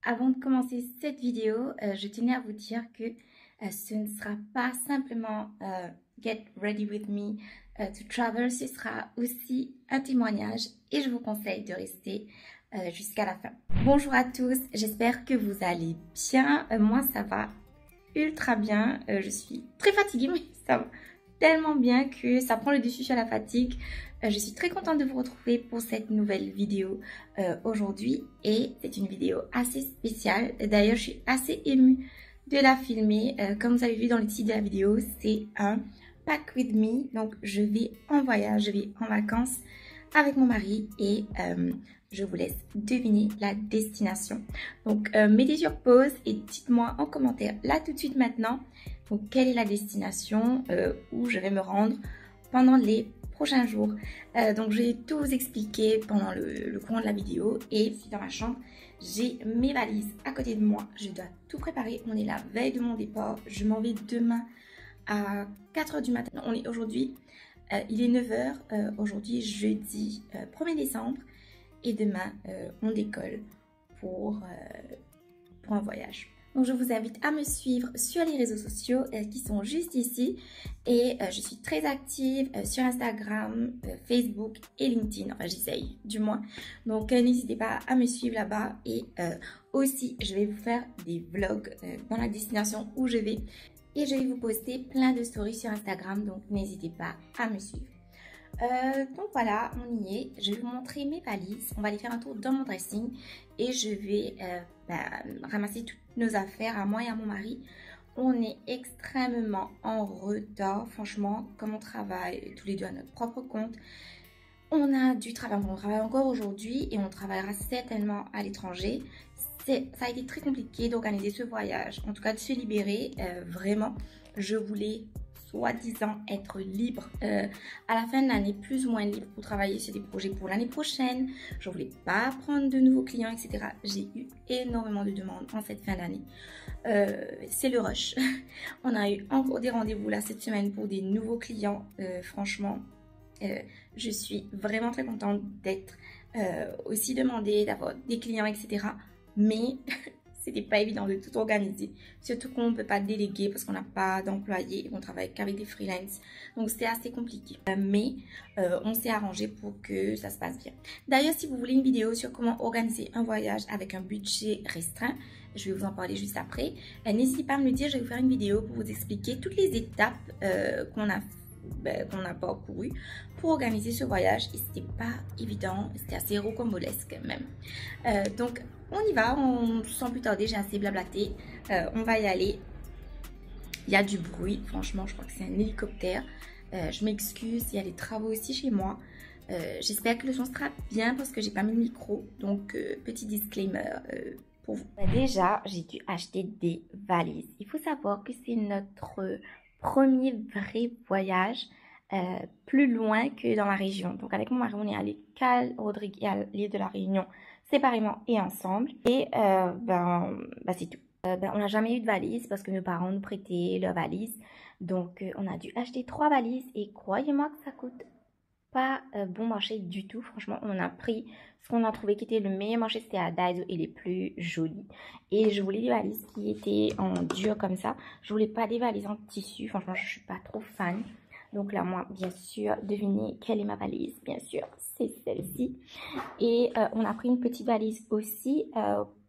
Avant de commencer cette vidéo, je tenais à vous dire que ce ne sera pas simplement Get ready with me to travel, ce sera aussi un témoignage et je vous conseille de rester jusqu'à la fin. Bonjour à tous, j'espère que vous allez bien. Moi ça va ultra bien, je suis très fatiguée mais ça va tellement bien que ça prend le dessus sur la fatigue. Je suis très contente de vous retrouver pour cette nouvelle vidéo aujourd'hui et c'est une vidéo assez spéciale. D'ailleurs, je suis assez émue de la filmer. Comme vous avez vu dans le titre de la vidéo, c'est un Pack with me. Donc, je vais en voyage, je vais en vacances avec mon mari et je vous laisse deviner la destination. Donc, mettez sur pause et dites-moi en commentaire là tout de suite maintenant. Donc, quelle est la destination où je vais me rendre pendant les prochains jours. Donc, je vais tout vous expliquer pendant le courant de la vidéo. Et je suis dans ma chambre, j'ai mes valises à côté de moi. Je dois tout préparer. On est la veille de mon départ. Je m'en vais demain à 4 h du matin. On est aujourd'hui, il est 9 h. Aujourd'hui, jeudi 1er décembre. Et demain, on décolle pour un voyage. Donc, je vous invite à me suivre sur les réseaux sociaux qui sont juste ici. Et je suis très active sur Instagram, Facebook et LinkedIn. Enfin, j'essaye du moins. Donc, n'hésitez pas à me suivre là-bas. Et aussi, je vais vous faire des vlogs dans la destination où je vais. Et je vais vous poster plein de stories sur Instagram. Donc, n'hésitez pas à me suivre. Donc voilà, on y est. Je vais vous montrer mes valises. On va aller faire un tour dans mon dressing et je vais ramasser toutes nos affaires à moi et à mon mari. On est extrêmement en retard, franchement, comme on travaille tous les deux à notre propre compte. On a du travail, on travaille encore aujourd'hui et on travaillera certainement à l'étranger. Ça a été très compliqué d'organiser ce voyage, en tout cas de se libérer. Vraiment, je voulais soi-disant être libre à la fin de l'année, plus ou moins libre pour travailler sur des projets pour l'année prochaine. Je ne voulais pas prendre de nouveaux clients, etc. J'ai eu énormément de demandes en cette fin d'année. C'est le rush. On a eu encore des rendez-vous là cette semaine pour des nouveaux clients. Franchement, je suis vraiment très contente d'être aussi demandée, d'avoir des clients, etc. Mais c'était pas évident de tout organiser, surtout qu'on ne peut pas déléguer parce qu'on n'a pas d'employés et qu'on travaille qu'avec des freelances. Donc c'était assez compliqué, mais on s'est arrangé pour que ça se passe bien. D'ailleurs, si vous voulez une vidéo sur comment organiser un voyage avec un budget restreint, je vais vous en parler juste après. N'hésitez pas à me le dire, je vais vous faire une vidéo pour vous expliquer toutes les étapes qu'on a parcouru pour organiser ce voyage et c'était pas évident, c'était assez rocambolesque même. Donc on y va, sans plus tarder, j'ai assez blablaté, on va y aller. Il y a du bruit, franchement je crois que c'est un hélicoptère, je m'excuse, il y a des travaux aussi chez moi. J'espère que le son sera bien parce que j'ai pas mis le micro, donc petit disclaimer pour vous. Déjà j'ai dû acheter des valises. Il faut savoir que c'est notre premier vrai voyage plus loin que dans la région. Donc avec mon mari, on est allé Cal, Rodrigue et à l'île de la Réunion séparément et ensemble. Et c'est tout. On n'a jamais eu de valise parce que nos parents nous prêtaient leurs valises. Donc on a dû acheter 3 valises et croyez-moi que ça coûte pas bon marché du tout. Franchement, on a pris ce qu'on a trouvé qui était le meilleur marché, c'était à Daiso et les plus jolis. Et je voulais des valises qui étaient en dur comme ça. Je voulais pas des valises en tissu. Franchement, je suis pas trop fan. Donc là, moi, bien sûr, devinez quelle est ma valise. Bien sûr, c'est celle-ci. Et on a pris une petite valise aussi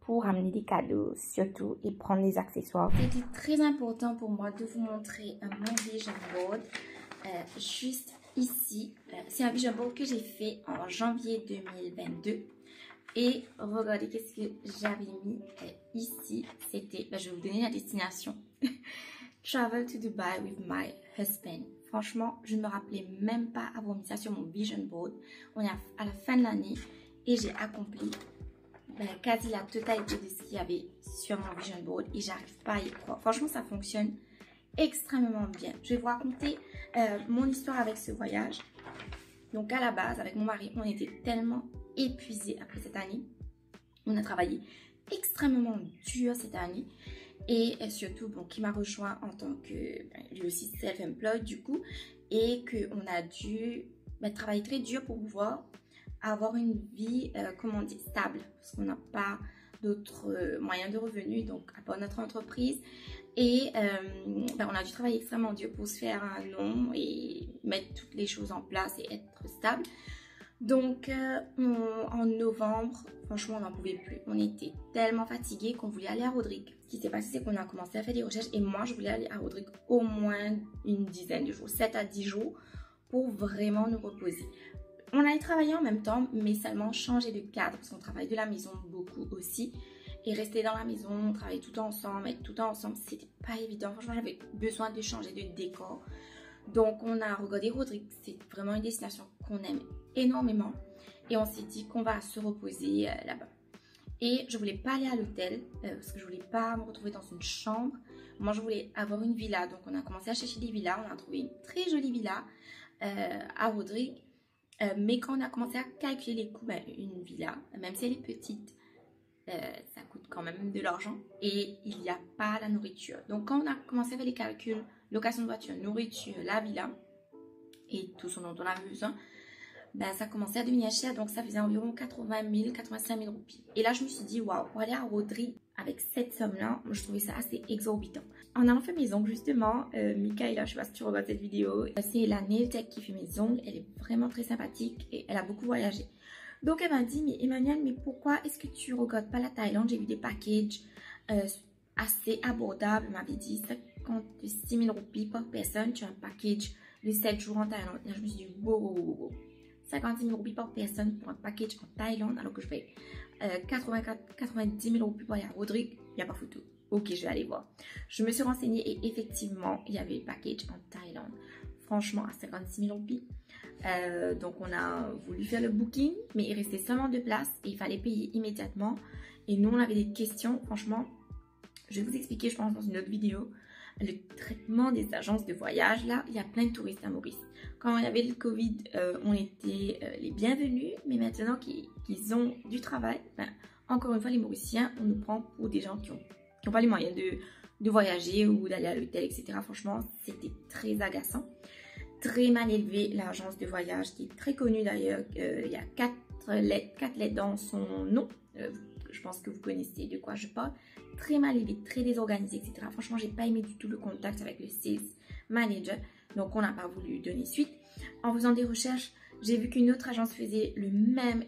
pour amener des cadeaux surtout et prendre des accessoires. C'était très important pour moi de vous montrer mon vision board juste ici. C'est un vision board que j'ai fait en janvier 2022. Et regardez qu'est-ce que j'avais mis ici. C'était, je vais vous donner la destination. Travel to Dubai with my husband. Franchement, je ne me rappelais même pas avoir mis ça sur mon vision board. On est à la fin de l'année et j'ai accompli quasi la totalité de ce qu'il y avait sur mon vision board et j'arrive pas à y croire. Franchement, ça fonctionne extrêmement bien. Je vais vous raconter mon histoire avec ce voyage. Donc à la base, avec mon mari, on était tellement épuisés après cette année. On a travaillé extrêmement dur cette année. Et surtout, bon, qui m'a rejoint en tant que, lui aussi self-employed du coup, et qu'on a dû travailler très dur pour pouvoir avoir une vie, comment on dit, stable, parce qu'on n'a pas d'autres moyens de revenus, donc à part notre entreprise. Et on a dû travailler extrêmement dur pour se faire un nom et mettre toutes les choses en place et être stable. Donc en novembre, franchement on n'en pouvait plus. On était tellement fatigués qu'on voulait aller à Rodrigue. Ce qui s'est passé, c'est qu'on a commencé à faire des recherches et moi je voulais aller à Rodrigue au moins une dizaine de jours, 7 à 10 jours, pour vraiment nous reposer. On allait travailler en même temps, mais seulement changer de cadre, parce qu'on travaille de la maison beaucoup aussi. Et rester dans la maison, travailler tout ensemble, être tout ensemble, c'était pas évident. Franchement, j'avais besoin de changer de décor. Donc, on a regardé Rodrigue. C'est vraiment une destination qu'on aime énormément. Et on s'est dit qu'on va se reposer là-bas. Et je voulais pas aller à l'hôtel, parce que je voulais pas me retrouver dans une chambre. Moi, je voulais avoir une villa. Donc, on a commencé à chercher des villas. On a trouvé une très jolie villa à Rodrigue. Mais quand on a commencé à calculer les coûts, une villa, même si elle est petite, ça coûte quand même de l'argent et il n'y a pas la nourriture. Donc quand on a commencé à faire les calculs, location de voiture, nourriture, la villa et tout ce dont on avait besoin, ça commençait à devenir cher. Donc ça faisait environ 80 000, 85 000 roupies. Et là je me suis dit, waouh, pour aller à Rodrigue avec cette somme-là, je trouvais ça assez exorbitant. En allant faire mes ongles, justement, Michaela, je sais pas si tu regardes cette vidéo, c'est la nail tech qui fait mes ongles. Elle est vraiment très sympathique et elle a beaucoup voyagé. Donc elle m'a dit, mais Emmanuel, mais pourquoi est-ce que tu ne regardes pas la Thaïlande? J'ai vu des packages assez abordables. Elle m'avait dit 56 000 roupies par personne. Tu as un package de 7 jours en Thaïlande. Là je me suis dit, wow. 56 000 roupies par personne pour un package en Thaïlande, alors que je fais 90 000 roupies pour aller à Rodrigue. Il n'y a pas photo. Ok, je vais aller voir. Je me suis renseignée et effectivement, il y avait le package en Thaïlande. Franchement, à 56 000 roupies. Donc, on a voulu faire le booking, mais il restait seulement 2 places et il fallait payer immédiatement. Et nous, on avait des questions. Franchement, je vais vous expliquer, je pense, dans une autre vidéo, le traitement des agences de voyage. Là, il y a plein de touristes à Maurice. Quand il y avait le Covid, on était les bienvenus, mais maintenant qu'ils ont du travail, encore une fois, les Mauriciens, on nous prend pour des gens qui n'ont pas les moyens de voyager ou d'aller à l'hôtel, etc. Franchement, c'était très agaçant. Très mal élevé, l'agence de voyage, qui est très connue d'ailleurs. Il y a 4 lettres dans son nom. Je pense que vous connaissez de quoi je parle. Très mal élevé, très désorganisé, etc. Franchement, j'ai pas aimé du tout le contact avec le sales manager. Donc, on n'a pas voulu donner suite. En faisant des recherches, j'ai vu qu'une autre agence faisait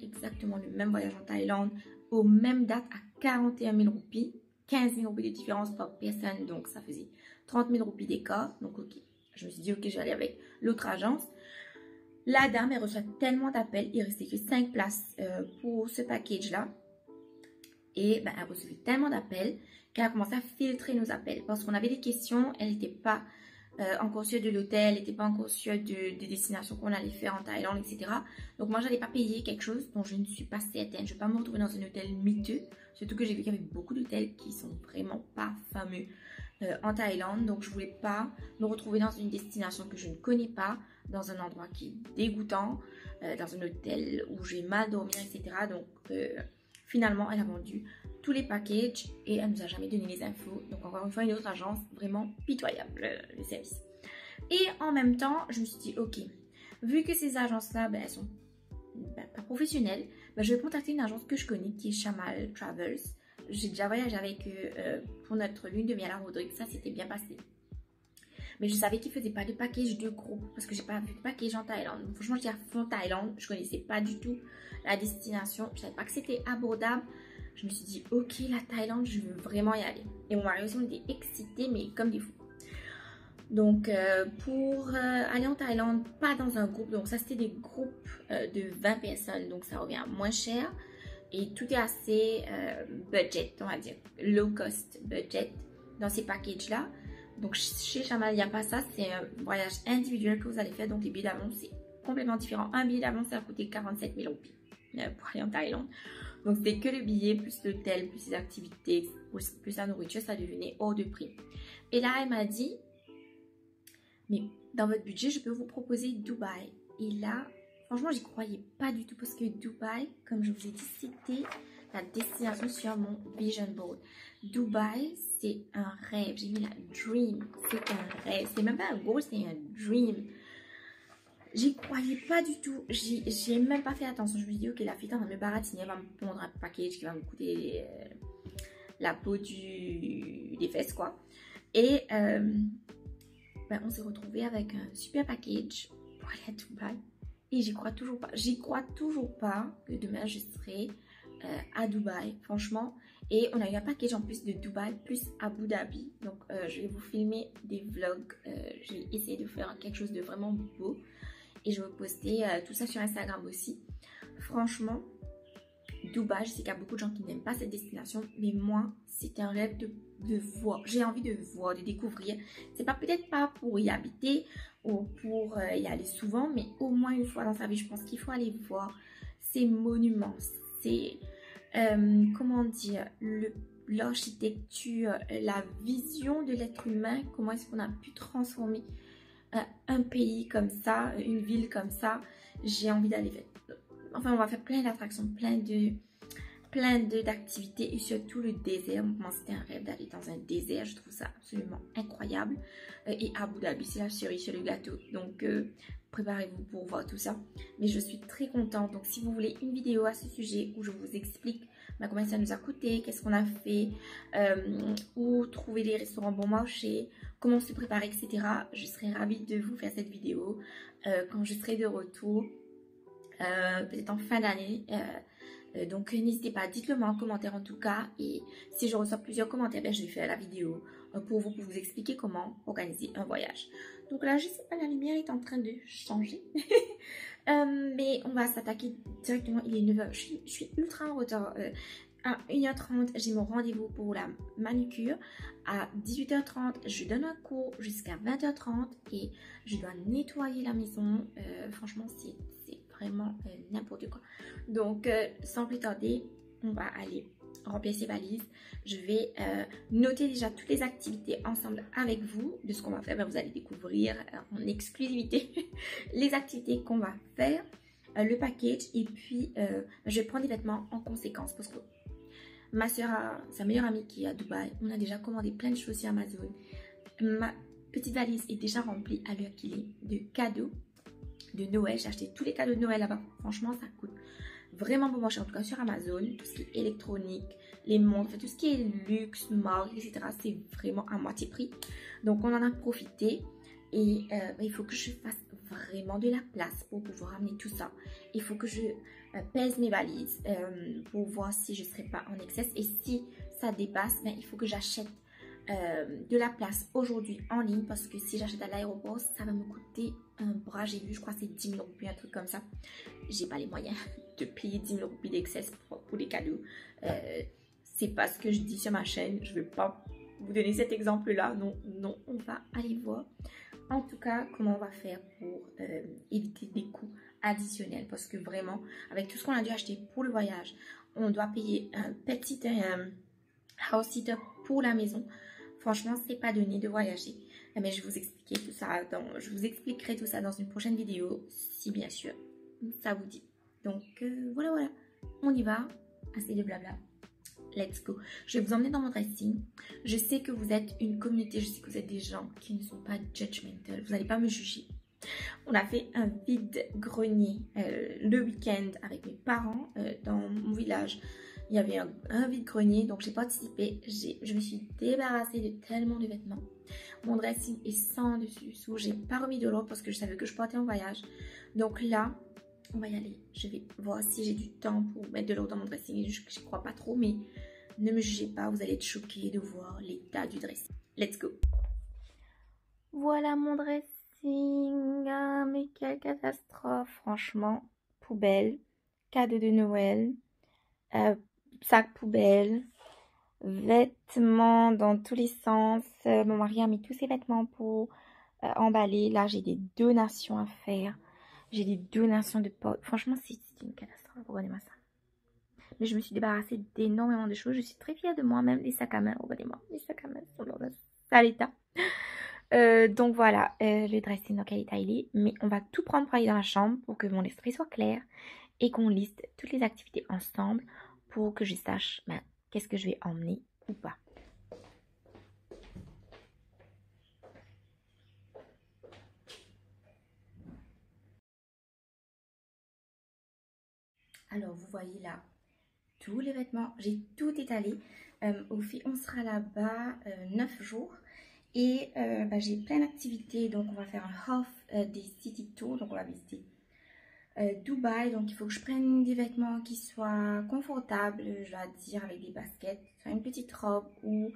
exactement le même voyage en Thaïlande, aux mêmes dates à 41 000 roupies. 15 000 roupies de différence par personne, donc ça faisait 30 000 roupies d'écart. Donc, ok. Je me suis dit, ok, je vais aller avec l'autre agence. La dame, elle reçoit tellement d'appels. Il restait que 5 places pour ce package-là. Et elle recevait tellement d'appels qu'elle a commencé à filtrer nos appels. Parce qu'on avait des questions, elle n'était pas encore sûre de l'hôtel, elle n'était pas encore sûre de destination qu'on allait faire en Thaïlande, etc. Donc moi, je n'allais pas payer quelque chose dont je ne suis pas certaine. Je ne vais pas me retrouver dans un hôtel miteux. Surtout que j'ai vu qu'il y avait beaucoup d'hôtels qui sont vraiment pas fameux en Thaïlande. Donc je voulais pas me retrouver dans une destination que je ne connais pas, dans un endroit qui est dégoûtant, dans un hôtel où j'ai mal dormir, etc. Donc finalement, elle a vendu tous les packages et elle nous a jamais donné les infos. Donc encore une fois, une autre agence vraiment pitoyable, le service. Et en même temps, je me suis dit, ok, vu que ces agences-là, elles sont pas professionnelles, je vais contacter une agence que je connais qui est Chamal Travels. J'ai déjà voyagé avec eux pour notre lune de miel à Rodrigue, ça s'était bien passé. Mais je savais qu'ils ne faisaient pas de package de groupe parce que j'ai pas vu de package en Thaïlande. Donc, franchement, j'étais à fond Thaïlande, je connaissais pas du tout la destination, je savais pas que c'était abordable. Je me suis dit, ok, la Thaïlande, je veux vraiment y aller. Et mon mari aussi, on était excités, mais comme des fous. Donc, pour aller en Thaïlande, pas dans un groupe, donc ça c'était des groupes de 20 personnes, donc ça revient moins cher. Et tout est assez budget, on va dire, low cost budget dans ces packages-là. Donc chez Chamal, il n'y a pas ça, c'est un voyage individuel que vous allez faire, donc les billets d'avion c'est complètement différent. Un billet d'avion ça a coûté 47 000 roupies pour aller en Thaïlande. Donc c'était que le billet, plus l'hôtel, plus les activités, plus la nourriture, ça devenait hors de prix. Et là, elle m'a dit, mais dans votre budget, je peux vous proposer Dubaï. Et là, franchement, j'y croyais pas du tout parce que Dubaï, comme je vous ai dit, c'était la destination sur mon vision board. Dubaï, c'est un rêve. J'ai mis la dream. C'est un rêve. C'est même pas un goal, c'est un dream. J'y croyais pas du tout. J'ai même pas fait attention. Je me suis dit, ok, la fille va me baratiner, elle va me prendre un package qui va me coûter la peau des fesses quoi. Et on s'est retrouvé avec un super package pour aller à Dubaï. Et j'y crois toujours pas. J'y crois toujours pas que demain je serai à Dubaï, franchement. Et on a eu un package en plus de Dubaï plus Abu Dhabi. Donc je vais vous filmer des vlogs. Je vais essayer de faire quelque chose de vraiment beau. Et je vais poster tout ça sur Instagram aussi. Franchement, Dubaï, je sais qu'il y a beaucoup de gens qui n'aiment pas cette destination, mais moi, c'est un rêve de voir. J'ai envie de voir, de découvrir. C'est pas peut-être pas pour y habiter ou pour y aller souvent, mais au moins une fois dans sa vie, je pense qu'il faut aller voir ces monuments. C'est, comment dire, l'architecture, la vision de l'être humain, comment est-ce qu'on a pu transformer un pays comme ça, une ville comme ça. J'ai envie d'aller faire. Enfin, on va faire plein d'attractions, plein d'activités et surtout le désert. Moi, c'était un rêve d'aller dans un désert. Je trouve ça absolument incroyable. Et Abu Dhabi, c'est la cerise sur le gâteau. Donc, préparez-vous pour voir tout ça. Mais je suis très contente. Donc, si vous voulez une vidéo à ce sujet où je vous explique combien ça nous a coûté, qu'est-ce qu'on a fait, où trouver les restaurants bon marché, comment se préparer, etc. Je serai ravie de vous faire cette vidéo quand je serai de retour. Peut-être en fin d'année. Donc n'hésitez pas, dites-le moi en commentaire en tout cas. Et si je reçois plusieurs commentaires, je vais faire la vidéo pour vous expliquer comment organiser un voyage. Donc là, je sais pas, la lumière est en train de changer. Mais on va s'attaquer directement. Il est 9 h. Je suis ultra en retard. À 1 h 30, j'ai mon rendez-vous pour la manucure. À 18 h 30, je donne un cours jusqu'à 20 h 30 et je dois nettoyer la maison. Franchement, c'est vraiment n'importe quoi. Donc, sans plus tarder, on va aller remplir ces valises. Je vais noter déjà toutes les activités ensemble avec vous de ce qu'on va faire. Vous allez découvrir en exclusivité les activités qu'on va faire, le package et puis je vais prendre des vêtements en conséquence parce que ma soeur a sa meilleure amie qui est à Dubaï. On a déjà commandé plein de choses sur Amazon. Ma petite valise est déjà remplie à l'heure qu'il est de cadeaux de Noël. J'ai acheté tous les cadeaux de Noël là-bas. Franchement, ça coûte vraiment bon marché. En tout cas, sur Amazon, tout ce qui est électronique, les montres, tout ce qui est luxe, marque, etc. C'est vraiment à moitié prix. Donc, on en a profité. Et il faut que je fasse vraiment de la place pour pouvoir amener tout ça. Il faut que je pèse mes valises pour voir si je ne serai pas en excès. Et si ça dépasse, il faut que j'achète de la place aujourd'hui en ligne parce que si j'achète à l'aéroport, ça va me coûter un bras. J'ai vu, je crois que c'est 10 000 roupies, un truc comme ça. J'ai pas les moyens de payer 10 000 roupies d'excès pour les cadeaux. C'est pas ce que je dis sur ma chaîne. Je vais pas vous donner cet exemple-là. Non, non, on va aller voir. En tout cas, comment on va faire pour éviter des coûts additionnels. Parce que vraiment, avec tout ce qu'on a dû acheter pour le voyage, on doit payer un petit house sitter pour la maison. Franchement, c'est pas donné de voyager. Mais je vais vous expliquer tout ça je vous expliquerai tout ça dans une prochaine vidéo, si bien sûr ça vous dit. Donc voilà, on y va. Assez de blabla. Let's go. Je vais vous emmener dans mon dressing. Je sais que vous êtes une communauté, je sais que vous êtes des gens qui ne sont pas judgmental. Vous n'allez pas me juger. On a fait un vide-grenier le week-end avec mes parents dans mon village. Il y avait un vide-grenier, donc j'ai participé. Je me suis débarrassée de tellement de vêtements. Mon dressing est sans dessus-dessous. J'ai pas remis de l'ordre parce que je savais que je partais en voyage. Donc là, on va y aller. Je vais voir si j'ai du temps pour mettre de l'ordre dans mon dressing. Je ne crois pas trop, mais ne me jugez pas. Vous allez être choqués de voir l'état du dressing. Let's go. Voilà mon dressing. Ah, mais quelle catastrophe. Franchement, poubelle. Cadeau de Noël. Sac poubelle, vêtements dans tous les sens. Mon mari a mis tous ses vêtements pour emballer. Là, j'ai des donations à faire. J'ai des donations de potes. Franchement, c'est une catastrophe. Regardez-moi ça. Mais je me suis débarrassée d'énormément de choses. Je suis très fière de moi. Même les sacs à main. Regardez-moi. Les sacs à main sont dans un sale état. Donc voilà, le dressing dans quel état il est. Mais on va tout prendre pour aller dans la chambre pour que mon esprit soit clair et qu'on liste toutes les activités ensemble pour que je sache qu'est-ce que je vais emmener ou pas. Alors vous voyez là tous les vêtements, j'ai tout étalé. On sera là-bas 9 jours. Et j'ai plein d'activités, donc on va faire un half des city tours, donc on va visiter Dubaï. Donc il faut que je prenne des vêtements qui soient confortables, je dois dire, avec des baskets, une petite robe ou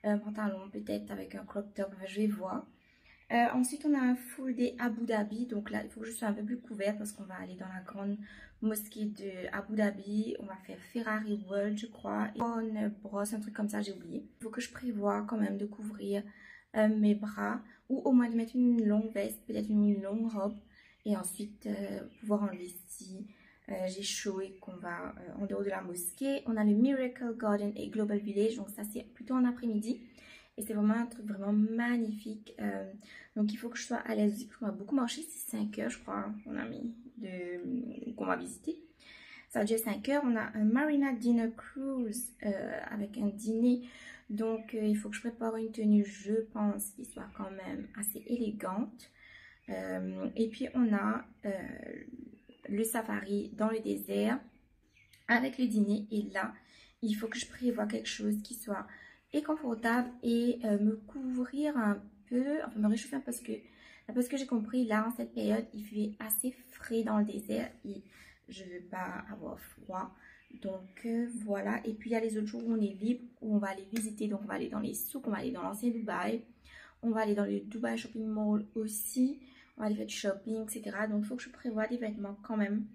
un pantalon peut-être avec un crop top, je vais voir. Ensuite on a un full day Abu Dhabi, donc là il faut que je sois un peu plus couverte parce qu'on va aller dans la grande mosquée de Abu Dhabi. On va faire Ferrari World, je crois, et une brosse, un truc comme ça, j'ai oublié. Il faut que je prévoie quand même de couvrir mes bras, ou au moins de mettre une longue veste, peut-être une longue robe, et ensuite pouvoir enlever si j'ai chaud et qu'on va en dehors de la mosquée. On a le Miracle Garden et Global Village, donc ça c'est plutôt en après-midi, et c'est vraiment un truc vraiment magnifique. Donc il faut que je sois à l'aise aussi, parce qu'on va beaucoup marcher. C'est 5 heures je crois qu'on a mis qu'on va visiter. Ça va durer 5 heures. On a un Marina Dinner Cruise avec un dîner. Donc il faut que je prépare une tenue, je pense, qui soit quand même assez élégante. Et puis on a le safari dans le désert avec le dîner. Et là, il faut que je prévoie quelque chose qui soit confortable et me couvrir un peu, enfin me réchauffer un peu, parce que j'ai compris, là en cette période, il fait assez frais dans le désert et je ne veux pas avoir froid. Donc voilà. Et puis il y a les autres jours où on est libre, où on va aller visiter. Donc on va aller dans les souks, on va aller dans l'ancien Dubaï, on va aller dans le Dubai Shopping Mall aussi, on va aller faire du shopping, etc. Donc il faut que je prévoie des vêtements quand même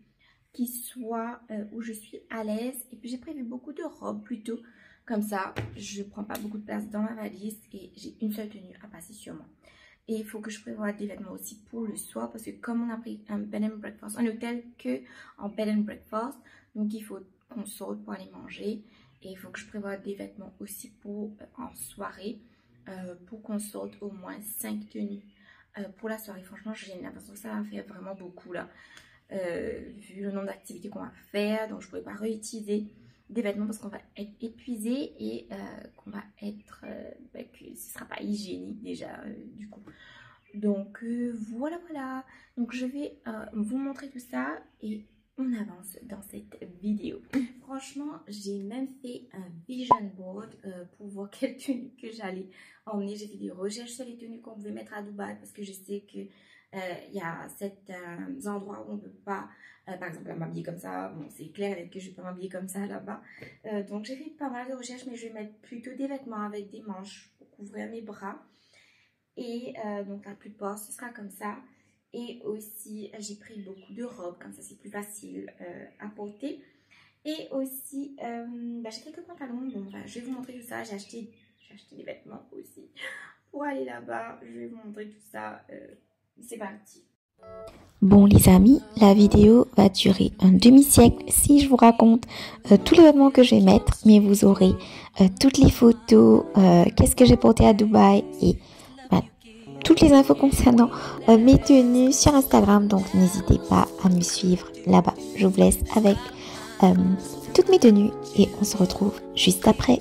qui soient où je suis à l'aise. Et puis j'ai prévu beaucoup de robes plutôt, comme ça je ne prends pas beaucoup de place dans ma valise et j'ai une seule tenue à passer sur moi. Et il faut que je prévoie des vêtements aussi pour le soir, parce que comme on a pris un bed and breakfast, un hôtel que en bed and breakfast, donc il faut qu'on sorte pour aller manger. Et il faut que je prévoie des vêtements aussi pour en soirée, pour qu'on sorte au moins 5 tenues pour la soirée. Franchement j'ai l'impression que ça va faire vraiment beaucoup là, vu le nombre d'activités qu'on va faire. Donc je ne pourrais pas réutiliser des vêtements parce qu'on va être épuisé et qu'on va être que ce ne sera pas hygiénique déjà du coup. Donc voilà. Donc je vais vous montrer tout ça et on avance dans cette vidéo. Franchement, j'ai même fait un vision board pour voir quelle tenue que j'allais emmener. J'ai fait des recherches sur les tenues qu'on pouvait mettre à Dubaï, parce que je sais que il y a certains endroits où on ne peut pas, par exemple, m'habiller comme ça. Bon, c'est clair que je ne vais pas m'habiller comme ça là-bas. Donc j'ai fait pas mal de recherches, mais je vais mettre plutôt des vêtements avec des manches pour couvrir mes bras. Et donc la plupart, ce sera comme ça. Et aussi, j'ai pris beaucoup de robes, comme ça c'est plus facile à porter. Et aussi, j'ai quelques pantalons. Bon, je vais vous montrer tout ça. J'ai acheté des vêtements aussi pour aller là-bas. Je vais vous montrer tout ça. C'est parti. Bon les amis, la vidéo va durer un demi-siècle si je vous raconte tous les vêtements que je vais mettre. Mais vous aurez toutes les photos, qu'est-ce que j'ai porté à Dubaï et toutes les infos concernant mes tenues sur Instagram. Donc n'hésitez pas à me suivre là-bas. Je vous laisse avec toutes mes tenues et on se retrouve juste après.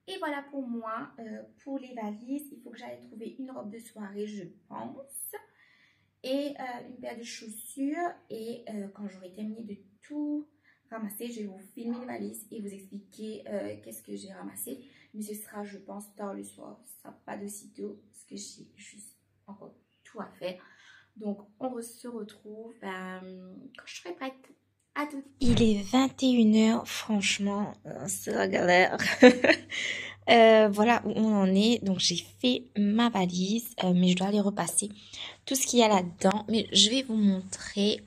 Et voilà pour moi, pour les valises. Il faut que j'aille trouver une robe de soirée, je pense. Et une paire de chaussures. Et quand j'aurai terminé de tout ramasser, je vais vous filmer les valises et vous expliquer qu'est-ce que j'ai ramassé. Mais ce sera, je pense, tard le soir. Ce sera pas de sitôt parce que j'ai juste encore tout à faire. Donc, on se retrouve quand je serai prête. À tout. Il est 21 h, franchement, c'est la galère. Voilà où on en est. Donc, j'ai fait ma valise, mais je dois aller repasser tout ce qu'il y a là-dedans. Mais je vais vous montrer.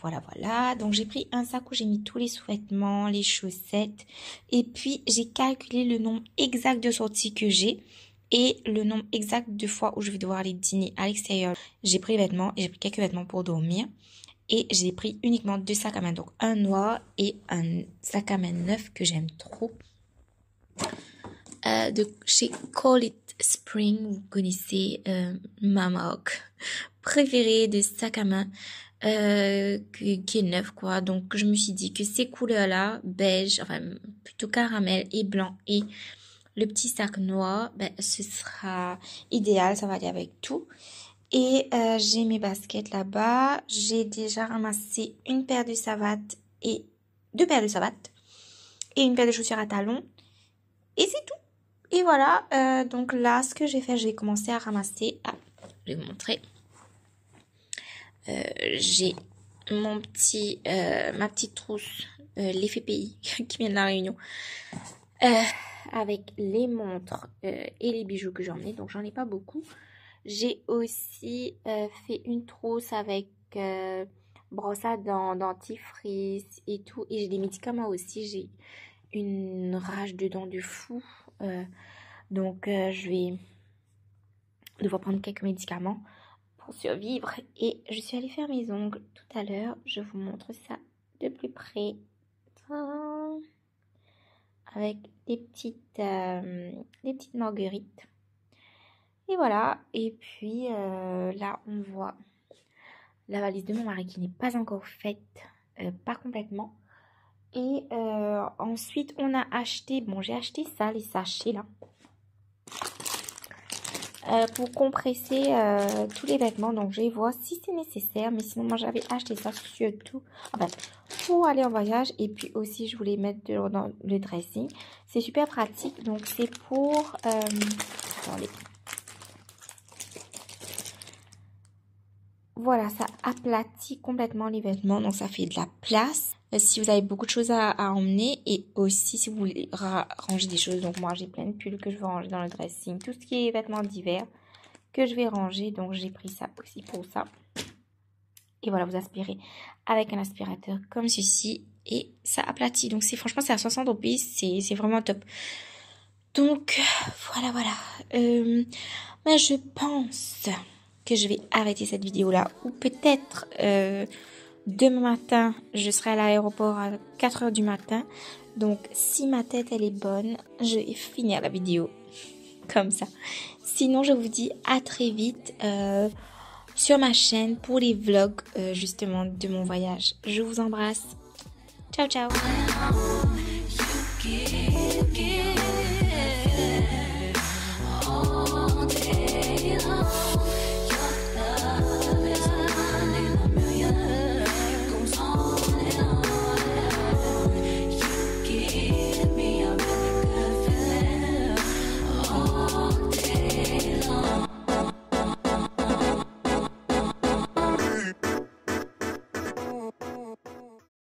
Voilà. Donc, j'ai pris un sac où j'ai mis tous les sous-vêtements, les chaussettes. Et puis, j'ai calculé le nombre exact de sorties que j'ai. Et le nombre exact de fois où je vais devoir aller dîner à l'extérieur. J'ai pris les vêtements et j'ai pris quelques vêtements pour dormir. Et j'ai pris uniquement 2 sacs à main. Donc un noir et un sac à main neuf que j'aime trop. De chez Call It Spring. Vous connaissez ma marque préférée de sac à main. Qui est neuf quoi. Donc je me suis dit que ces couleurs là, beige, enfin plutôt caramel et blanc et le petit sac noir, ce sera idéal, ça va aller avec tout. Et j'ai mes baskets là-bas. J'ai déjà ramassé une paire de savates et 2 paires de savates et une paire de chaussures à talons. Et c'est tout. Et voilà, donc là, ce que j'ai fait, je vais commencer à ramasser. Ah, je vais vous montrer. J'ai ma petite trousse, l'effet pays qui vient de la Réunion. Avec les montres et les bijoux que j'ai emmenés. Donc, j'en ai pas beaucoup. J'ai aussi fait une trousse avec brosse à dents, dentifrice et tout. Et j'ai des médicaments aussi. J'ai une rage de dents de fou. Donc, je vais devoir prendre quelques médicaments pour survivre. Et je suis allée faire mes ongles tout à l'heure. Je vous montre ça de plus près. Avec des petites marguerites. Et voilà. Et puis là, on voit la valise de mon mari qui n'est pas encore faite. Pas complètement. Et ensuite, on a acheté... Bon, j'ai acheté ça, les sachets là. Pour compresser tous les vêtements. Donc, je vais voir si c'est nécessaire. Mais sinon, moi, j'avais acheté ça surtout pour aller en voyage. Et puis aussi, je voulais mettre dans le dressing. C'est super pratique. Donc, c'est pour... attendez. Voilà, ça aplatit complètement les vêtements. Donc, ça fait de la place. Si vous avez beaucoup de choses à emmener. Et aussi, si vous voulez ranger des choses. Donc, moi, j'ai plein de pulls que je veux ranger dans le dressing. Tout ce qui est vêtements d'hiver que je vais ranger. Donc, j'ai pris ça aussi pour ça. Et voilà, vous aspirez avec un aspirateur comme ceci. Et ça aplatit. Donc, franchement, c'est à 60 roupies. C'est vraiment top. Donc, voilà. Mais je pense que je vais arrêter cette vidéo-là. Ou peut-être demain matin, je serai à l'aéroport à 4 h du matin. Donc, si ma tête, elle est bonne, je vais finir la vidéo comme ça. Sinon, je vous dis à très vite sur ma chaîne pour les vlogs justement de mon voyage. Je vous embrasse. Ciao, ciao.